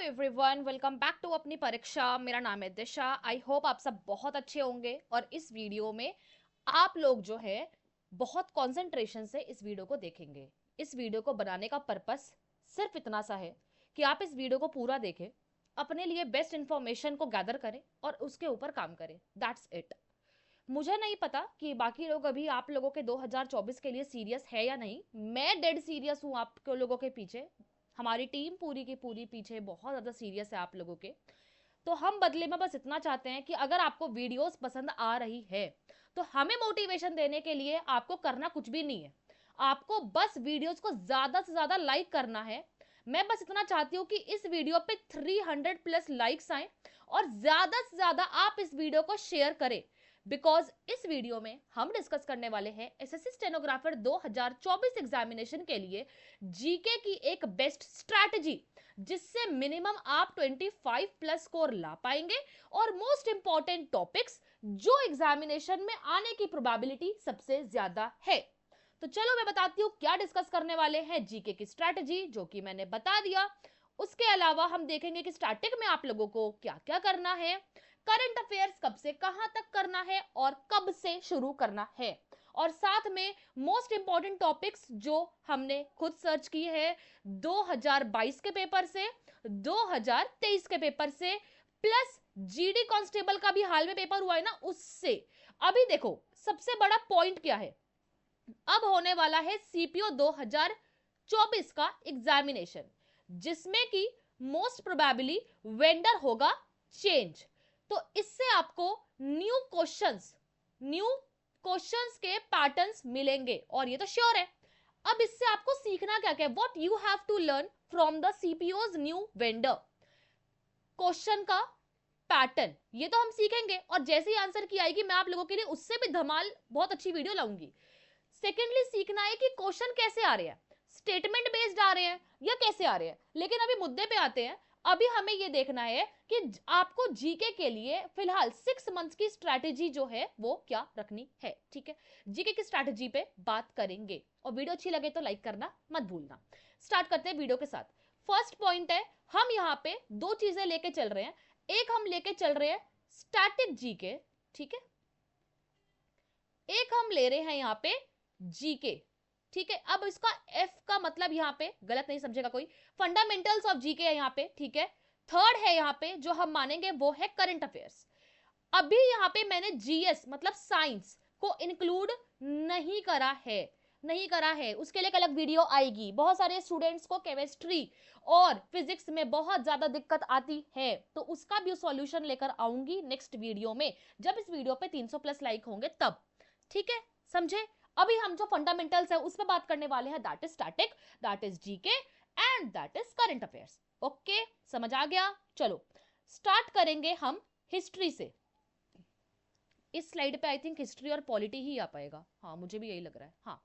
Everyone, welcome back to अपनी परीक्षा। मेरा नाम है दिशा। आई होप आप सब बहुत अच्छे होंगे और इस वीडियो में आप लोग जो है बहुत कंसंट्रेशन से इस वीडियो को देखेंगे। इस वीडियो को बनाने का पर्पस सिर्फ इतना सा है कि आप इस वीडियो को पूरा देखें, अपने लिए बेस्ट इंफॉर्मेशन को गैदर करें और उसके ऊपर काम करें। That's it. मुझे नहीं पता कि बाकी लोग अभी आप लोगों के 2024 के लिए सीरियस है या नहीं। मैं डेड सीरियस हूँ आप लोगों के पीछे। हमारी टीम पूरी की पूरी पीछे बहुत ज़्यादा सीरियस है आप लोगों के। तो हम बदले में बस इतना चाहते हैं कि अगर आपको वीडियोस पसंद आ रही है तो हमें मोटिवेशन देने के लिए आपको करना कुछ भी नहीं है। आपको बस वीडियोस को ज़्यादा से ज़्यादा लाइक करना है। मैं बस इतना चाहती हूँ कि इस वीडियो पे 300 प्लस लाइक्स आए और ज़्यादा से ज़्यादा आप इस वीडियो को शेयर करें। बिकॉज इस वीडियो में हम डिस्कस करने वाले हैं एसएससी स्टेनोग्राफर 2024 एग्जामिनेशन के लिए जीके की एक बेस्ट स्ट्रैटेजी, जिससे मिनिमम आप 25 प्लस स्कोर ला पाएंगे और मोस्ट इंपॉर्टेंट टॉपिक्स जो एग्जामिनेशन में आने की प्रोबेबिलिटी सबसे ज्यादा है। तो चलो मैं बताती हूँ क्या डिस्कस करने वाले हैं जीके की स्ट्रैटेजी, जो कि मैंने बता दिया। उसके अलावा हम देखेंगे कि स्टार्टिंग में आप लोगों को क्या क्या करना है, करंट अफेयर्स कब से कहां तक करना है और कब से शुरू करना है, और साथ में मोस्ट इंपॉर्टेंट टॉपिक्स जो हमने खुद सर्च किए हैं 2022 के पेपर से, 2023 के पेपर से, प्लस जीडी कांस्टेबल का भी हाल में पेपर हुआ है ना, उससे। अभी देखो सबसे बड़ा पॉइंट क्या है, अब होने वाला है सीपीओ 2024 का एग्जामिनेशन, जिसमें कि मोस्ट प्रोबेबली वेंडर होगा चेंज। तो इससे आपको न्यू क्वेश्चंस के पैटर्न्स मिलेंगे और ये तो श्योर है। अब इससे आपको सीखना क्या क्या है, what you have to learn from the CPOs new vendor question का पैटर्न, ये तो हम सीखेंगे और जैसे ही आंसर की आएगी मैं आप लोगों के लिए उससे भी धमाल बहुत अच्छी वीडियो लाऊंगी। सेकेंडली सीखना है कि क्वेश्चन कैसे आ रहे हैं, स्टेटमेंट बेस्ड आ रहे हैं या कैसे आ रहे हैं। लेकिन अभी मुद्दे पे आते हैं। अभी हमें ये देखना है कि आपको जीके के लिए फिलहाल 6 मंथ्स की स्ट्रैटेजी जो है वो क्या रखनी है। ठीक है, जीके की स्ट्रैटेजी पे बात करेंगे और वीडियो अच्छी लगे तो लाइक करना मत भूलना। स्टार्ट करते हैं वीडियो के साथ। फर्स्ट पॉइंट है, हम यहाँ पे दो चीजें लेके चल रहे हैं। एक हम लेके चल रहे हैं स्टैटिक जीके, ठीक है, एक हम ले रहे हैं यहाँ पे जीके। ठीक है, अब इसका एफ का मतलब यहाँ पे गलत नहीं समझेगा कोई, फंडामेंटल्स ऑफ जीके है यहाँ पे। ठीक है, थर्ड है यहाँ पे जो हम मानेंगे वो है करंट अफेयर्स। अभी यहाँ पे मैंने जीएस मतलब साइंस को इंक्लूड नहीं करा है, नहीं करा है, उसके लिए एक अलग वीडियो आएगी। बहुत सारे स्टूडेंट्स को केमिस्ट्री और फिजिक्स में बहुत ज्यादा दिक्कत आती है, तो उसका भी सॉल्यूशन लेकर आऊंगी नेक्स्ट वीडियो में, जब इस वीडियो पे 300 प्लस लाइक होंगे तब। ठीक है, समझे। अभी हम जो फंडामेंटल्स है उस पर बात करने वाले हैं, that is static, that is GK and that is current affairs. Okay, समझ आ गया। चलो स्टार्ट करेंगे हम हिस्ट्री से। इस स्लाइड पे आई थिंक हिस्ट्री और पॉलिटी ही आ पाएगा, हाँ मुझे भी यही लग रहा है। हाँ,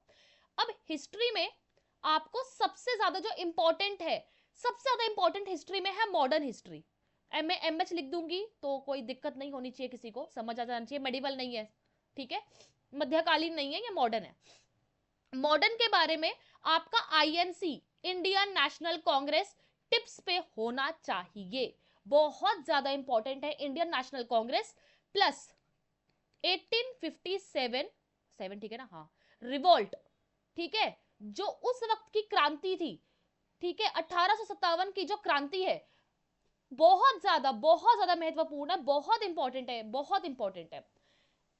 अब हिस्ट्री में आपको सबसे ज्यादा जो इंपॉर्टेंट है, सबसे ज्यादा इंपॉर्टेंट हिस्ट्री में है मॉडर्न हिस्ट्री। एमएच लिख दूंगी तो कोई दिक्कत नहीं होनी चाहिए, किसी को समझ आ जाना चाहिए, मेडिवल नहीं है, ठीक है, मध्यकालीन नहीं है, ये मॉडर्न है। मॉडर्न के बारे में आपका INC, Indian national Congress, tips पे होना चाहिए, बहुत ज्यादा इंपॉर्टेंट है इंडियन नेशनल कांग्रेस। प्लस 1857 7, ठीक है ना, हाँ, रिवोल्ट, ठीक है, जो उस वक्त की क्रांति थी, ठीक है, 1857 की जो क्रांति है, बहुत ज्यादा महत्वपूर्ण है, बहुत इंपॉर्टेंट है, बहुत इंपॉर्टेंट है।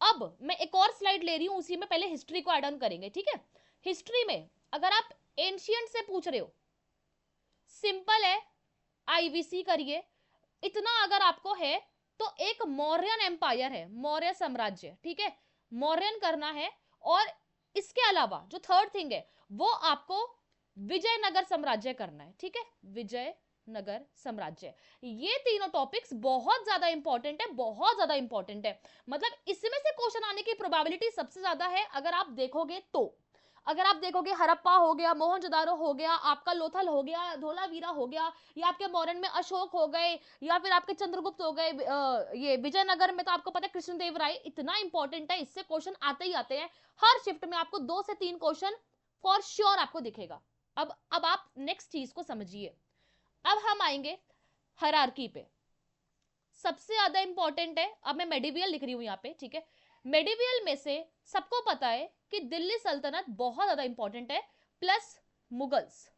अब मैं एक और स्लाइड ले रही हूं, उसी में पहले हिस्ट्री को ऐड ऑन करेंगे। ठीक है, हिस्ट्री में अगर आप एंशियंट से पूछ रहे हो, सिंपल है, आईवीसी करिए। इतना अगर आपको है तो एक मौर्यन एम्पायर है, मौर्य साम्राज्य, ठीक है, मौर्यन करना है। और इसके अलावा जो थर्ड थिंग है वो आपको विजयनगर साम्राज्य करना है। ठीक है, विजयनगर साम्राज्य। ये तीनों टॉपिक्स बहुत ज्यादा इंपॉर्टेंट है, बहुत ज्यादा इंपॉर्टेंट है। मतलब इसमें से क्वेश्चन आने की प्रोबेबिलिटी सबसे ज्यादा है अगर आप देखोगे तो। अगर आप देखोगे हड़प्पा हो गया, मोहनजोदारो हो गया, आपका लोथल हो गया, धोलावीरा हो गया, या आपके मौर्यन में अशोक हो गए, या फिर आपके चंद्रगुप्त हो गए, ये विजयनगर में तो आपको पता है कृष्णदेव राय। इतना इंपॉर्टेंट है, इससे क्वेश्चन आते ही आते हैं। हर शिफ्ट में आपको 2 से 3 क्वेश्चन फॉर श्योर आपको दिखेगा। अब आप नेक्स्ट चीज को समझिए। अब हम आएंगे हायरार्की पे सबसे ज्यादा इंपॉर्टेंट है। अब मैं मेडिवियल लिख रही हूं यहाँ पे, ठीक है। मेडिवियल में से सबको पता है कि दिल्ली सल्तनत बहुत ज्यादा इंपॉर्टेंट है, प्लस मुगल्स।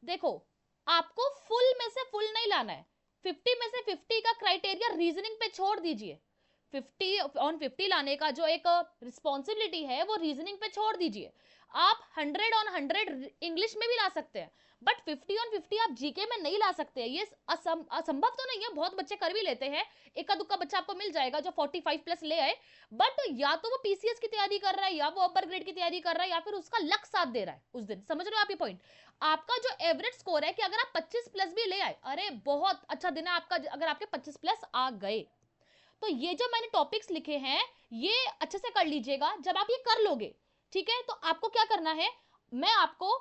देखो, आपको फुल में से फुल नहीं लाना है, 50 में से 50 का क्राइटेरिया रीजनिंग पे छोड़ दीजिए। 50 लाने का जो एक रिस्पॉन्सिबिलिटी है वो रीजनिंग पे छोड़ दीजिए। आप 100 इंग्लिश में भी ला सकते हैं, बट 50 आप जीके में नहीं ला सकते। ये असंभव तो नहीं है, बहुत बच्चे कर भी लेते हैं। इक्का दुक्का बच्चा आपको मिल जाएगा जो 45 प्लस ले आए, बट या तो वो पीसीएस की तैयारी कर रहा है, या वो अपर ग्रेड की तैयारी कर रहा है, या फिर उसका लक साथ दे रहा है उस दिन। समझ रहे हो आप ये पॉइंट? आपका जो एवरेज स्कोर है कि अगर आप 25 प्लस भी ले आए, अरे बहुत अच्छा दिन है आपका अगर आपके 25 प्लस आ गए। तो ये जो मैंने टॉपिक्स लिखे हैं ये अच्छे से कर लीजिएगा। जब आप ये कर लोगे, ठीक है, तो आपको क्या करना है, मैं आपको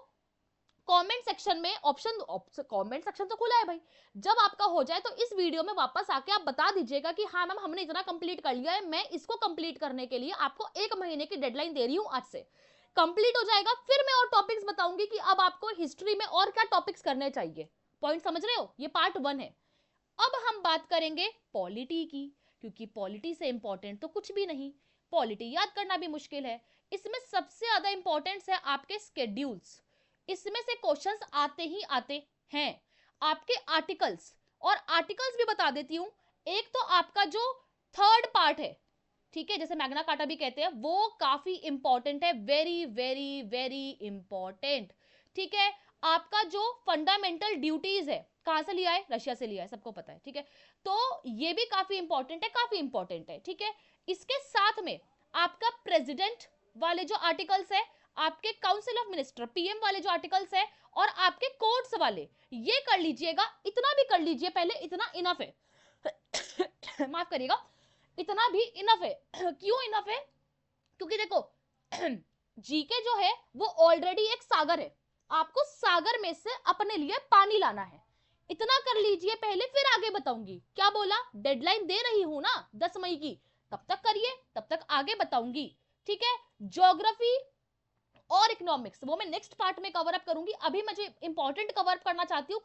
कमेंट सेक्शन में ऑप्शन, कमेंट सेक्शन तो खुला है भाई, जब आपका हो जाए तो इस वीडियो में वापस आके आप बता दीजिएगा कि हाँ मैम हमने इतना कंप्लीट कर लिया है। मैं इसको कंप्लीट करने के लिए आपको 1 महीने की डेडलाइन दे रही हूं, आज से कंप्लीट हो जाएगा, फिर मैं और टॉपिक्स बताऊंगी कि अब आपको हिस्ट्री में और क्या टॉपिक्स करने चाहिए। पॉइंट समझ रहे हो? ये पार्ट 1 है। अब हम बात करेंगे पॉलिटी की, क्योंकि पॉलिटी से इंपॉर्टेंट तो कुछ भी नहीं, पॉलिटी याद करना भी मुश्किल है। इसमें सबसे ज्यादा इंपॉर्टेंस है आपके स्केड्यूल्स। इसमें से क्वेश्चंस आते ही आते हैं। आपके आर्टिकल्स, और आर्टिकल्स भी बता देती हूं, एक तो आपका जो थर्ड पार्ट है, ठीक है, जैसे मैग्ना कार्टा भी कहते हैं, वो काफी इंपॉर्टेंट है, वेरी वेरी वेरी इंपॉर्टेंट। ठीक है, आपका जो फंडामेंटल ड्यूटीज है, कहां से लिया है? रशिया से लिया है, सबको पता है, ठीक है। तो ये भी काफी इंपॉर्टेंट है, काफी इंपॉर्टेंट है, ठीक है। इसके साथ में आपका प्रेसिडेंट वाले जो आर्टिकल्स है, आपके काउंसिल ऑफ मिनिस्टर पीएम वाले जो आर्टिकल्स है, और आपके कोर्ट्स वाले, ये कर लीजिएगा। इतना भी कर लीजिए पहले, इतना इनफ है माफ करिएगा, इतना भी इनफ है। क्यों इनफ है? क्योंकि देखो जीके जो है वो ऑलरेडी एक सागर है, आपको सागर में से अपने लिए पानी लाना है। इतना कर लीजिए पहले, फिर आगे बताऊंगी। क्या बोला? डेडलाइन दे रही हूं ना 10 मई की, तब तक करिए, तब तक आगे बताऊंगी, ठीक है। ज्योग्राफी और इकोनॉमिक्स वो मैं नेक्स्ट पार्ट में कवर अप करूंगी। अभी मुझे इंपॉर्टेंट कवर अप करना चाहती हूँ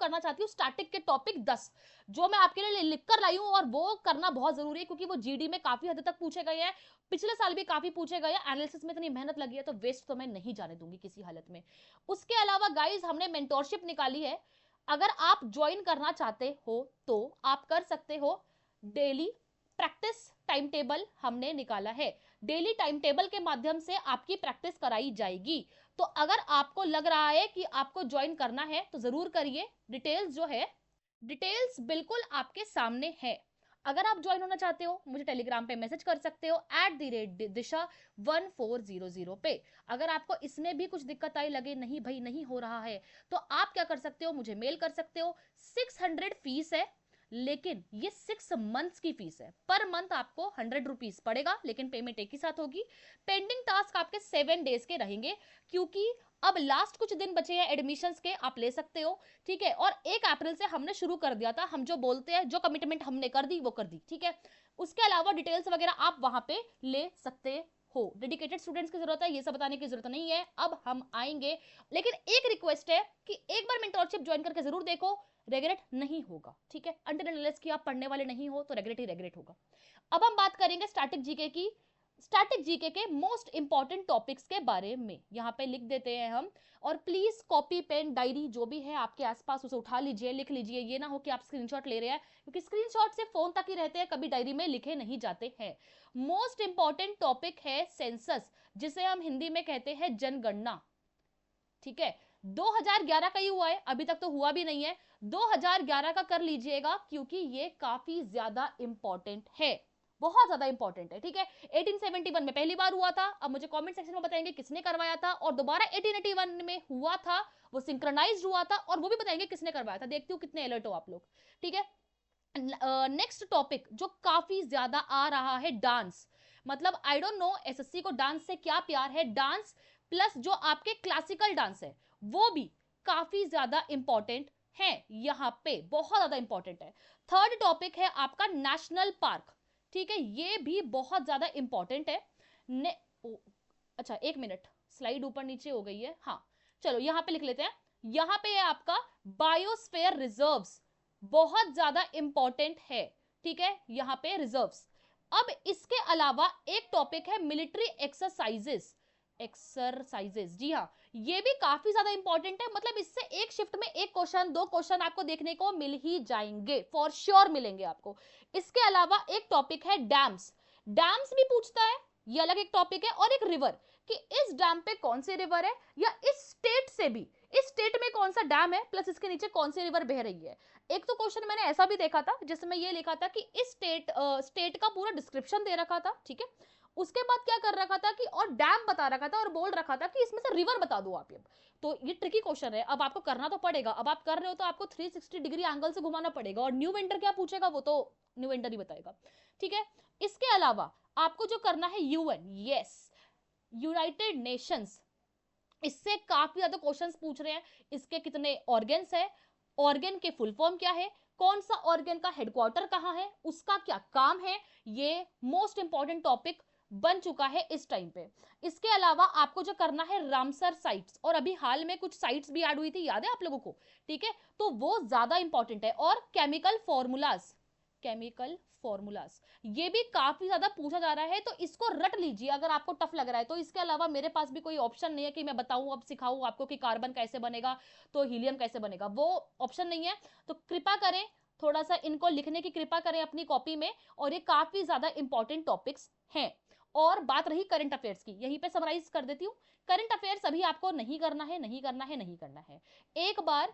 स्टैटिक के टॉपिक 10 जो मैं आपके लिए लिख कर लाई हूँ, और वो करना बहुत जरूरी है क्योंकि वो जीडी में काफी हद तक पूछे गए हैं, पिछले साल भी काफी पूछे गए हैं। एनालिसिस में इतनी मेहनत लगी है तो वेस्ट तो मैं नहीं जाने दूंगी किसी हालत में। उसके अलावा गाइज हमने मेंटोरशिप निकाली है, अगर आप ज्वाइन करना चाहते हो तो आप कर सकते हो। डेली प्रैक्टिस टाइम टेबल हमने निकाला है, डेली टाइम टेबल के माध्यम से आपकी प्रैक्टिस कराई जाएगी। तो अगर आपको लग रहा है कि आपको ज्वाइन करना है तो जरूर करिए। डिटेल्स जो है, डिटेल्स बिल्कुल आपके सामने है। अगर आप ज्वाइन होना चाहते हो मुझे टेलीग्राम पे मैसेज कर सकते हो @disha1400 पे। अगर आपको इसमें भी कुछ दिक्कत आई, लगे नहीं भाई नहीं हो रहा है, तो आप क्या कर सकते हो, मुझे मेल कर सकते हो। 600 फीस है, लेकिन ये 6 मंथ्स की फीस है। पर मंथ आपको 100 रुपीज पड़ेगा, लेकिन पेमेंट एक ही साथ होगी। पेंडिंग टास्क आपके 7 डेज के रहेंगे, क्योंकि अब लास्ट कुछ दिन बचे हैं एडमिशंस के, आप ले सकते हो, ठीक है। और 1 अप्रैल से हमने शुरू कर दिया था, हम जो बोलते हैं, जो कमिटमेंट हमने कर दी वो कर दी, ठीक है। उसके अलावा डिटेल्स वगैरह आप वहां पे ले सकते हो। डेडिकेटेड स्टूडेंट्स की जरूरत है, ये सब बताने की जरूरत नहीं है, अब हम आएंगे। लेकिन एक रिक्वेस्ट है कि एक बार मेंटरशिप ज्वाइन करके जरूर देखो, रेगरेट नहीं होगा, ठीक है। अनटिल अनलेस कि आप पढ़ने वाले नहीं हो तो रेगरेट ही रेगरेट होगा। अब हम बात करेंगे स्टैटिक जीके की, स्टैटिक जीके के मोस्ट इंपॉर्टेंट टॉपिक्स के बारे में। यहाँ पे लिख देते हैं हम, और प्लीज कॉपी पेन डायरी जो भी है आपके आसपास उसे उठा लीजिए, लिख लीजिए। ये ना हो कि आप स्क्रीनशॉट ले रहे हैं, क्योंकि स्क्रीनशॉट से फोन तक ही रहते हैं, कभी डायरी में लिखे नहीं जाते हैं। मोस्ट इंपॉर्टेंट टॉपिक है सेंसस, जिसे हम हिंदी में कहते हैं जनगणना, ठीक है। 2011 का ही हुआ है, अभी तक तो हुआ भी नहीं है। 2011 का कर लीजिएगा, क्योंकि ये काफी ज्यादा इंपॉर्टेंट है, बहुत ज्यादा इंपॉर्टेंट है, ठीक है। 1871 में पहली बार हुआ था, अब मुझे कमेंट सेक्शन में बताएंगे किसने करवाया था, और दोबारा 1881 में हुआ था, वो सिंक्रोनाइज्ड हुआ था, और वो भी बताएंगे किसने करवाया था। देखती हूँ कितने अलर्ट हो आप लोग, ठीक है। नेक्स्ट टॉपिक जो काफी ज्यादा आ रहा है, डांस। मतलब आई डोंट नो एसएससी को डांस से क्या प्यार है, डांस प्लस जो आपके क्लासिकल डांस है वो भी काफी ज्यादा इंपॉर्टेंट है, यहाँ पे बहुत ज्यादा इंपॉर्टेंट है। थर्ड टॉपिक है आपका नेशनल पार्क, ठीक है, ये भी बहुत ज्यादा इंपॉर्टेंट है। अच्छा एक मिनट, स्लाइड ऊपर नीचे हो गई है, हाँ चलो यहाँ पे लिख लेते हैं। यहाँ पे है आपका बायोस्फीयर रिजर्व्स, बहुत ज्यादा इंपॉर्टेंट है, ठीक है, यहाँ पे रिजर्व्स। अब इसके अलावा एक टॉपिक है मिलिट्री एक्सरसाइजेस, एक्सरसाइजेस, जी हाँ, ये भी काफी ज्यादा इंपॉर्टेंट है। मतलब इससे एक शिफ्ट में एक क्वेश्चन, दो क्वेश्चन आपको देखने को मिल ही जाएंगे, फॉर श्योर मिलेंगे आपको। इसके अलावा एक टॉपिक है डैम्स, डैम्स भी पूछता है, ये अलग एक टॉपिक है। और एक रिवर, कि इस डैम पे कौन सी रिवर है, या इस स्टेट से भी, इस स्टेट में कौन सा डैम है, प्लस इसके नीचे कौन सी रिवर बह रही है। एक तो क्वेश्चन मैंने ऐसा भी देखा था जिसमें ये लिखा था कि इस स्टेट का पूरा डिस्क्रिप्शन दे रखा था, ठीक है, उसके बाद क्या कर रखा था कि और डैम बता रखा था और बोल रखा था कि इसमें से रिवर बता दो आप। ये तो ये ट्रिकी क्वेश्चन है, अब आपको करना तो पड़ेगा। अब आप कर रहे हो तो आपको 360 डिग्री एंगल से घुमाना पड़ेगा, और न्यू वेंडर क्या पूछेगा वो तो न्यू वेंडर ही बताएगा, ठीक है। इसके अलावा आपको जो करना है यूएन, यस, यूनाइटेड नेशंस, इससे काफी ज्यादा क्वेश्चंस पूछ रहे हैं। इसके कितने ऑर्गन्स है, ऑर्गन के फुल फॉर्म क्या है, कौन सा ऑर्गन का हेडक्वार्टर कहां है, उसका क्या काम है, ये मोस्ट इंपॉर्टेंट टॉपिक बन चुका है इस टाइम पे। इसके अलावा आपको जो करना है रामसर साइट्स, और अभी हाल में कुछ साइट्स भी ऐड हुई थी, याद है आप लोगों को, ठीक है, तो वो ज्यादा इंपॉर्टेंट है। और केमिकल फॉर्मूलाज, केमिकल फॉर्मूलाज, ये भी काफी ज्यादा पूछा जा रहा है, तो इसको रट लीजिए अगर आपको टफ लग रहा है तो। इसके अलावा मेरे पास भी कोई ऑप्शन नहीं है कि मैं बताऊं, अब सिखाऊं आपको कि कार्बन कैसे बनेगा तो हीलियम कैसे बनेगा, वो ऑप्शन नहीं है। तो कृपा करें, थोड़ा सा इनको लिखने की कृपा करें अपनी कॉपी में, और ये काफी ज्यादा इंपॉर्टेंट टॉपिक्स हैं। और बात रही करंट अफेयर्स की, यहीं पे समराइज कर देती हूँ। करंट अफेयर्स अभी आपको नहीं करना है, नहीं करना है, नहीं करना है। एक बार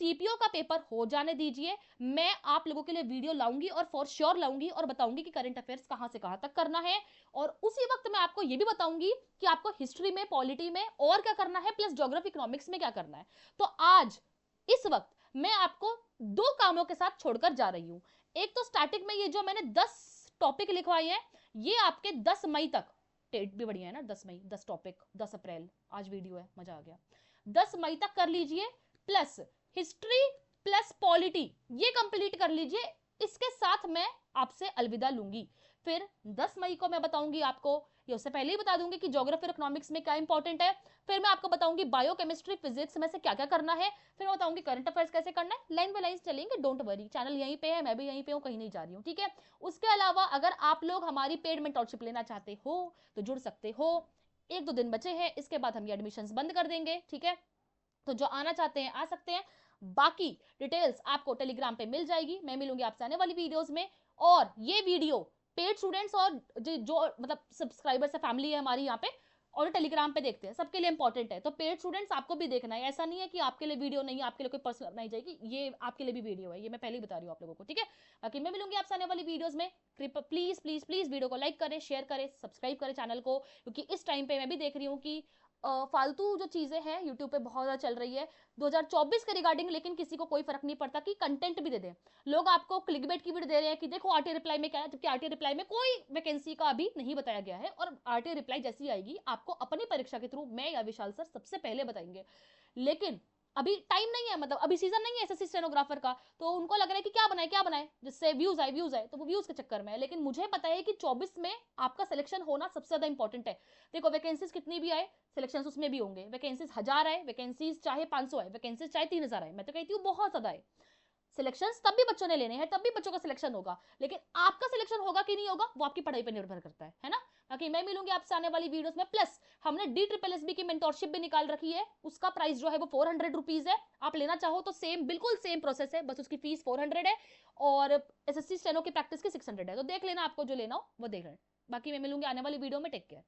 सीपीओ का पेपर हो जाने दीजिए, मैं आप लोगों के लिए वीडियो लाऊंगी, और फॉर श्योर लाऊंगी, और बताऊंगी कि करंट अफेयर्स कहां से कहां तक करना है। और उसी वक्त मैं आपको ये भी बताऊंगी कि आपको हिस्ट्री में, पॉलिटी में और क्या करना है, प्लस ज्योग्राफी इकोनॉमिक्स में क्या करना है। तो आज इस वक्त मैं आपको दो कामों के साथ छोड़कर जा रही हूं। एक तो स्टार्टिंग में ये जो मैंने 10 टॉपिक लिखवाए हैं, ये आपके 10 मई तक, डेट भी बढ़िया है ना, 10 मई, 10 टॉपिक, 10 अप्रैल आज वीडियो है, मजा आ गया, 10 मई तक कर लीजिए। प्लस हिस्ट्री प्लस पॉलिटी ये कंप्लीट कर लीजिए। इसके साथ मैं आपसे अलविदा लूंगी। फिर 10 मई को मैं बताऊंगी आपको, ये उससे पहले ही बता दूंगी कि ज्योग्राफी और इकोनॉमिक्स में क्या इंपॉर्टेंट है। फिर मैं आपको बताऊंगी बायोकेमिस्ट्री, फिजिक्स में से क्या क्या करना है। फिर मैं बताऊंगी करंट अफेयर्स कैसे करना है। लाइन बाय लाइन चलेंगे, डोंट वरी, चैनल यहीं पे है, मैं भी यहीं पे हूँ, कहीं नहीं जा रही हूँ, ठीक है। उसके अलावा अगर आप लोग हमारी पेड मेंटरशिप लेना चाहते हो तो जुड़ सकते हो। एक दो दिन बचे हैं, इसके बाद हम ये एडमिशन बंद कर देंगे, ठीक है। तो जो आना चाहते हैं आ सकते हैं। बाकी डिटेल्स आपको टेलीग्राम पे मिल जाएगी, मैं मिलूंगी आपसे आने वाली वीडियोस में। और ये वीडियो पेड स्टूडेंट्स और जो मतलब सब्सक्राइबर्स है, फैमिली है हमारी यहाँ पे, और टेलीग्राम पे देखते हैं, सबके लिए इंपॉर्टेंट है। तो पेड स्टूडेंट्स आपको भी देखना है, ऐसा नहीं है कि आपके लिए वीडियो नहीं है, आपके लिए कोई पर्सनल बनाई जाएगी, ये आपके लिए भी वीडियो है, ये मैं पहले ही बता रही हूँ आप लोगों को, ठीक है। बाकी मैं मिलूंगी आपसे आने वाली वीडियोस में। प्लीज प्लीज प्लीज वीडियो को लाइक करें, शेयर करें, सब्सक्राइब करें चैनल को, क्योंकि इस टाइम पे मैं भी देख रही हूँ कि फालतू जो चीजें हैं यूट्यूब पे बहुत ज्यादा चल रही है 2024 के रिगार्डिंग, लेकिन किसी को कोई फर्क नहीं पड़ता कि कंटेंट भी दे दें। लोग आपको क्लिकबेट की वीडियो दे रहे हैं कि देखो आरटी रिप्लाई में क्या है, जबकि आरटी रिप्लाई में कोई वैकेंसी का अभी नहीं बताया गया है। और आरटी रिप्लाई जैसी आएगी आपको अपनी परीक्षा के थ्रू मैं या विशाल सर सबसे पहले बताएंगे। लेकिन अभी टाइम नहीं है, मतलब अभी सीजन नहीं है एसएससी स्टेनोग्राफर का, तो उनको लग रहा है कि क्या बनाए जिससे व्यूज आए, तो वो व्यूज के चक्कर में है। लेकिन मुझे पता है कि 24 में आपका सिलेक्शन होना सबसे ज्यादा इंपॉर्टेंट है। देखो वैकेंसीज कितनी भी आए, सिलेक्शन उसमें भी होंगे। वैकेंसीज 1000 आए, वैकेंसीज चाहे 500 आए, वैकेंसीज चाहे 3000 आए, मैं तो कहती हूँ बहुत ज्यादा है। सिलेक्शन तब भी बच्चों ने लेने हैं, तब भी बच्चों का सिलेक्शन होगा, लेकिन आपका सिलेक्शन होगा कि नहीं होगा वो आपकी पढ़ाई पर निर्भर करता है ना। बाकी मैं मिलूंगी आपसे आने वाली वीडियोस में। प्लस हमने DSSB की मेंटोरशिप भी निकाल रखी है, उसका प्राइस जो है वो 400 रुपीज है। आप लेना चाहो तो सेम, बिल्कुल सेम प्रोसेस है, बस उसकी फीस 400 है, और एसएससी स्टेनो की प्रैक्टिस की 600 है। तो देख लेना, आपको जो लेना हो वो देख लेना। बाकी मैं मिलूंगी आने वाली वीडियो में, टेक केयर।